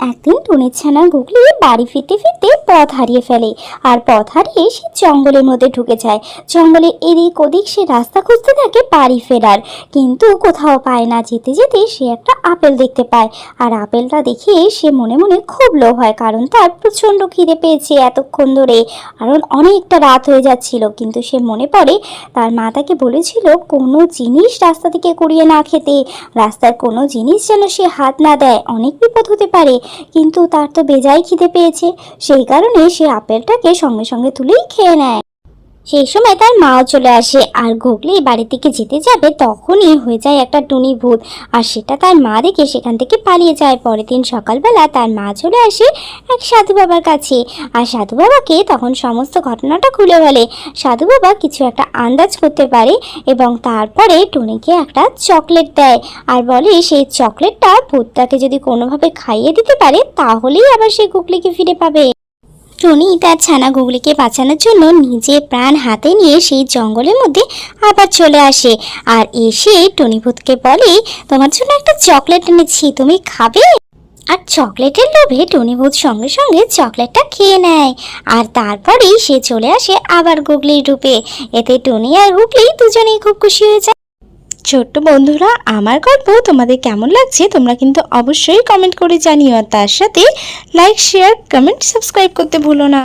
একদিন টুনির ছানা গুগলি বাড়ি ফিরতে ফিরতে পথ হারিয়ে ফেলে। আর পথ হারিয়ে সে জঙ্গলের মধ্যে ঢুকে যায়। জঙ্গলের এদিক ওদিক সে রাস্তা খুঁজতে থাকে বাড়ি ফেরার, কিন্তু কোথাও পায় না। যেতে যেতে সে একটা আপেল দেখতে পায়। আর আপেলটা দেখে সে মনে মনে খুব লোভ হয়, কারণ তার প্রচণ্ড খিদে পেয়েছে এতক্ষণ ধরে, কারণ অনেকটা রাত হয়ে যাচ্ছিল। কিন্তু সে মনে পড়ে তার মা তাকে বলেছিল কোনো জিনিস রাস্তা থেকে কুড়িয়ে না খেতে, রাস্তার কোনো জিনিস যেন সে হাত না দেয়, অনেক বিপদ হতে পারে। কিন্তু তার তো বেজায় খিদে পেয়েছে, সেই কারণে সে আপেলটাকে সঙ্গে সঙ্গে তুলেই খেয়ে নেয়। সেই সময় তার মাও চলে আসে, আর গুগলি বাড়ি থেকে যেতে যাবে তখনই হয়ে যায় একটা টুনি ভূত। আর সেটা তার মা দেখে সেখান থেকে পালিয়ে যায়। পরের দিন সকালবেলা তার মা চলে আসে এক সাধু বাবার কাছে, আর সাধু বাবাকে তখন সমস্ত ঘটনাটা খুলে বলে। সাধু বাবা কিছু একটা আন্দাজ করতে পারে এবং তারপরে টুনিকে একটা চকলেট দেয়, আর বলে সেই চকলেটটা ভূতটাকে যদি কোনোভাবে খাইয়ে দিতে পারে তাহলেই আবার সে গুগলিকে ফিরে পাবে। টুনি তার ছানা গুগলিকে বাঁচানোর জন্য নিজে প্রাণ হাতে নিয়ে সেই জঙ্গলের মধ্যে আবার চলে আসে। আর এসে টুনি ভূতকে বলে, তোমার জন্য একটা চকলেট এনেছি, তুমি খাবে? আর চকলেটের লোভে টুনি ভূত সঙ্গে সঙ্গে চকলেটটা খেয়ে নেয়। আর তারপরেই সে চলে আসে আবার গুগলির রূপে। এতে টুনি আর গুগলি দুজনেই খুব খুশি হয়ে যায়। ছোট্ট বন্ধুরা, আমার গল্প তোমাদের কেমন লাগছে তোমরা কিন্তু অবশ্যই কমেন্ট করে জানিও। আর তার সাথে লাইক, শেয়ার, কমেন্ট, সাবস্ক্রাইব করতে ভুলো না।